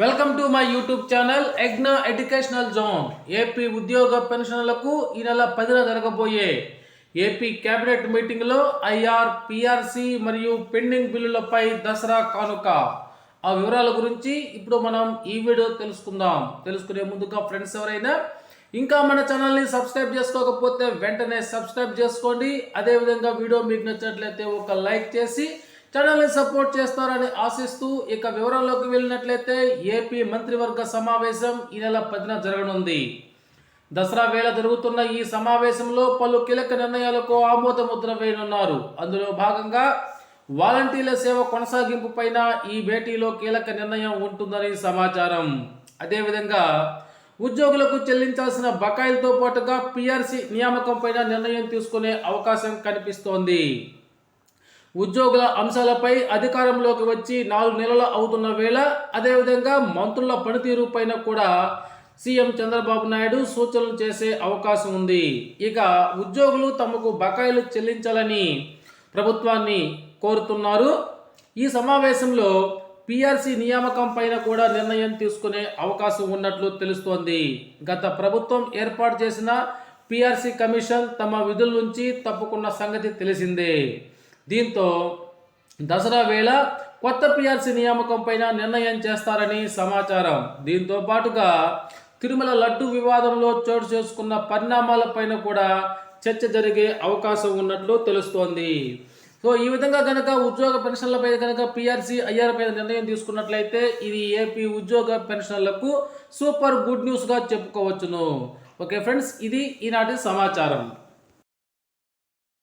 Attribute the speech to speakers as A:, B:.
A: Welcome to my YouTube channel ఎగ్నా educational zone. AP ఉద్యోగ పెన్షన్లకు ఈ నెల 10న జరగబోయే ఏపీ కేబినెట్ మీటింగ్లో ఐఆర్, పిఆర్సి మరియు పెండింగ్ బిల్లులపై దసరా కానుక ఆ వివరాల గురించి ఇప్పుడు మనం ఈ వీడియో తెలుసుకునే ముందుగా ఫ్రెండ్స్ ఎవరైనా ఇంకా మన ఛానల్ని సబ్స్క్రైబ్ చేసుకోకపోతే వెంటనే సబ్స్క్రైబ్ చేసుకోండి. అదేవిధంగా వీడియో మీకు నచ్చినట్లయితే ఒక లైక్ చేసి ఛానల్ని సపోర్ట్ చేస్తారని ఆశిస్తూ ఇక వివరాల్లోకి వెళ్ళినట్లయితే ఏపీ మంత్రివర్గ సమావేశం ఈ నెల 10న జరగనుంది. దసరా వేళ జరుగుతున్న ఈ సమావేశంలో పలు కీలక నిర్ణయాలకు ఆమోద ముద్ర వేయనున్నారు. అందులో భాగంగా వాలంటీర్ల సేవ కొనసాగింపు పైన ఈ భేటీలో కీలక నిర్ణయం ఉంటుందని సమాచారం. అదేవిధంగా ఉద్యోగులకు చెల్లించాల్సిన బకాయిలతో పాటుగా పిఆర్సి నియామకం పైన నిర్ణయం తీసుకునే అవకాశం కనిపిస్తోంది. ఉద్యోగుల అంశాలపై అధికారంలోకి వచ్చి 4 నెలలు అవుతున్న వేళ అదేవిధంగా మంత్రుల పనితీరు పైన కూడా సీఎం చంద్రబాబు నాయుడు సూచనలు చేసే అవకాశం ఉంది. ఇక ఉద్యోగులు తమకు బకాయిలు చెల్లించాలని ప్రభుత్వాన్ని కోరుతున్నారు. ఈ సమావేశంలో పిఆర్సి నియామకం పైన కూడా నిర్ణయం తీసుకునే అవకాశం ఉన్నట్లు తెలుస్తోంది. గత ప్రభుత్వం ఏర్పాటు చేసిన పిఆర్సి కమిషన్ తమ విధుల నుంచి తప్పుకున్న సంగతి తెలిసిందే. దీంతో దసరా వేళ కొత్త పిఆర్సి నియామకం పైన నిర్ణయం చేస్తారని సమాచారం. దీంతో పాటుగా తిరుమల లడ్డు వివాదంలో చోటు చేసుకున్న పరిణామాలపైన కూడా చర్చ జరిగే అవకాశం ఉన్నట్లు తెలుస్తోంది. సో ఈ విధంగా కనుక ఉద్యోగ పెన్షన్లపై కనుక పిఆర్సి ఐఆర్ పైన నిర్ణయం తీసుకున్నట్లయితే ఇది ఏపీ ఉద్యోగ పెన్షన్లకు సూపర్ గుడ్ న్యూస్గా చెప్పుకోవచ్చును. ఓకే ఫ్రెండ్స్, ఇది ఈనాటి సమాచారం.